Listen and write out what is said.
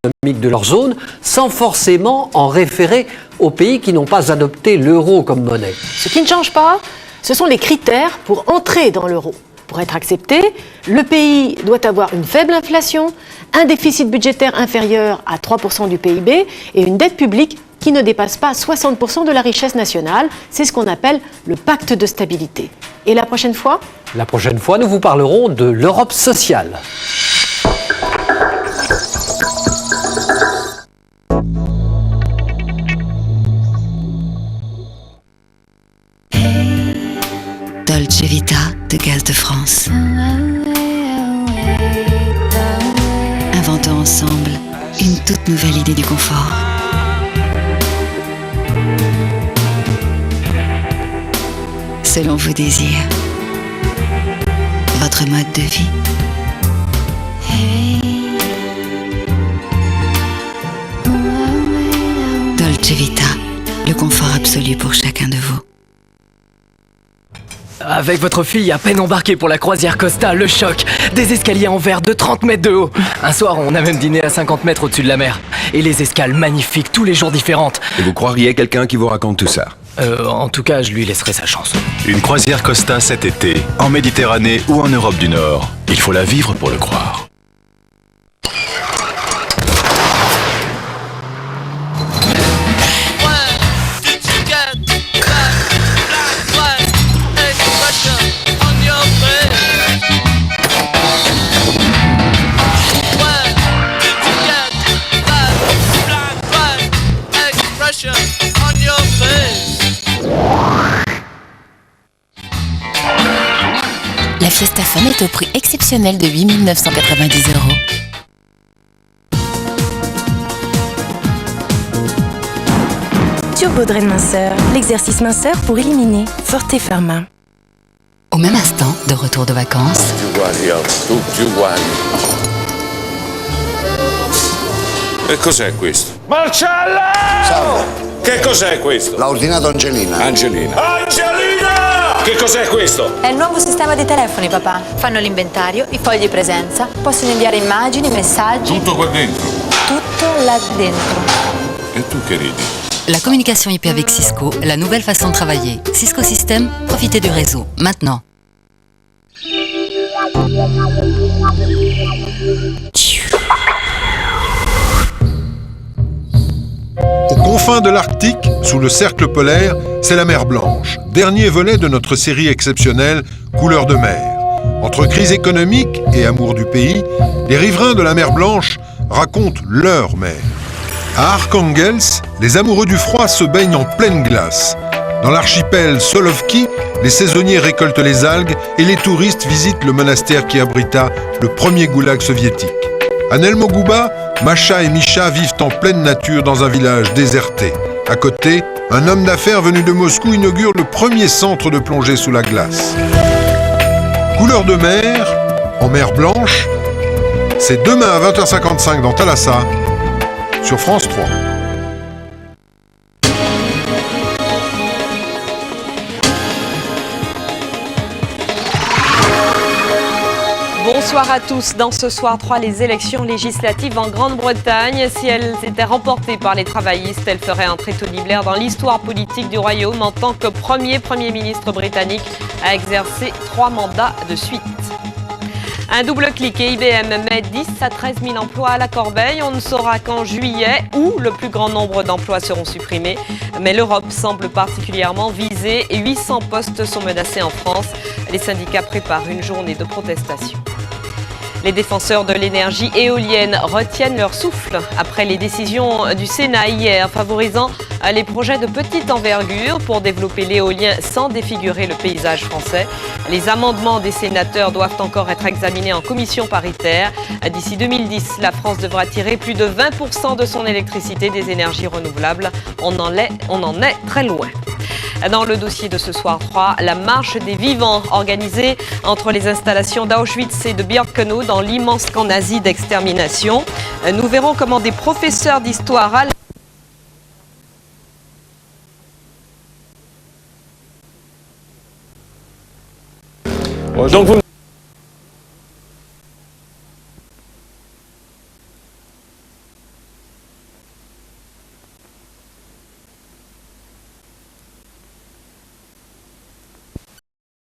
économique de leur zone, sans forcément en référer aux pays qui n'ont pas adopté l'euro comme monnaie. Ce qui ne change pas, ce sont les critères pour entrer dans l'euro. Pour être accepté, le pays doit avoir une faible inflation, un déficit budgétaire inférieur à 3% du PIB et une dette publique qui ne dépasse pas 60% de la richesse nationale. C'est ce qu'on appelle le pacte de stabilité. Et la prochaine fois ? La prochaine fois, nous vous parlerons de l'Europe sociale. Dolce Vita de Gaz de France. Inventons ensemble une toute nouvelle idée du confort. Selon vos désirs, votre mode de vie. Dolce Vita, le confort absolu pour chacun de vous. Avec votre fille à peine embarquée pour la croisière Costa, le choc. Des escaliers en verre de 30 mètres de haut. Un soir, on a même dîné à 50 mètres au-dessus de la mer. Et les escales magnifiques, tous les jours différentes. Et vous croiriez quelqu'un qui vous raconte tout ça? En tout cas, je lui laisserai sa chance. Une croisière Costa cet été, en Méditerranée ou en Europe du Nord. Il faut la vivre pour le croire. La Fiesta Fun est au prix exceptionnel de 8 990 €. Turbo Drain Minceur, l'exercice minceur pour éliminer Forte Pharma. Au même instant, de retour de vacances, Tutti uguali. E cos'è questo? Marcella! Salve. Che cos'è questo? L'ha ordinato Angelina. Angelina! Che cos'è questo? È il nuovo sistema di telefoni, papà. Fanno l'inventario, i fogli presenza, possono inviare immagini, messaggi. Tutto qua dentro. Tutto là dentro. E tu che ridi? la communication IP avec Cisco, la nouvelle façon de travailler. Cisco System, profitez du réseau, maintenant. Aux confins de l'Arctique, sous le cercle polaire, c'est la mer Blanche, dernier volet de notre série exceptionnelle Couleurs de mer. Entre crise économique et amour du pays, les riverains de la mer Blanche racontent leur mer. À Arkhangelsk, les amoureux du froid se baignent en pleine glace. Dans l'archipel Solovki, les saisonniers récoltent les algues et les touristes visitent le monastère qui abrita le premier goulag soviétique. À Nelmogouba, Masha et Misha vivent en pleine nature dans un village déserté. À côté, un homme d'affaires venu de Moscou inaugure le premier centre de plongée sous la glace. Couleurs de mer, en mer Blanche, c'est demain à 20h55 dans Thalassa, sur France 3. Bonsoir à tous. Dans ce soir 3, les élections législatives en Grande-Bretagne. Si elles étaient remportées par les travaillistes, elles feraient entrer Tony Blair dans l'histoire politique du Royaume en tant que Premier ministre britannique à exercer 3 mandats de suite. Un double clic et IBM met 10 à 13 000 emplois à la corbeille. On ne saura qu'en juillet où le plus grand nombre d'emplois seront supprimés. Mais l'Europe semble particulièrement visée et 800 postes sont menacés en France. Les syndicats préparent une journée de protestation. Les défenseurs de l'énergie éolienne retiennent leur souffle après les décisions du Sénat hier favorisant les projets de petite envergure pour développer l'éolien sans défigurer le paysage français. Les amendements des sénateurs doivent encore être examinés en commission paritaire. D'ici 2010, la France devra tirer plus de 20% de son électricité des énergies renouvelables. On en est très loin. Dans le dossier de ce soir 3, la marche des vivants organisée entre les installations d'Auschwitz et de Birkenau dans l'immense camp nazi d'extermination. Nous verrons comment des professeurs d'histoire Donc vous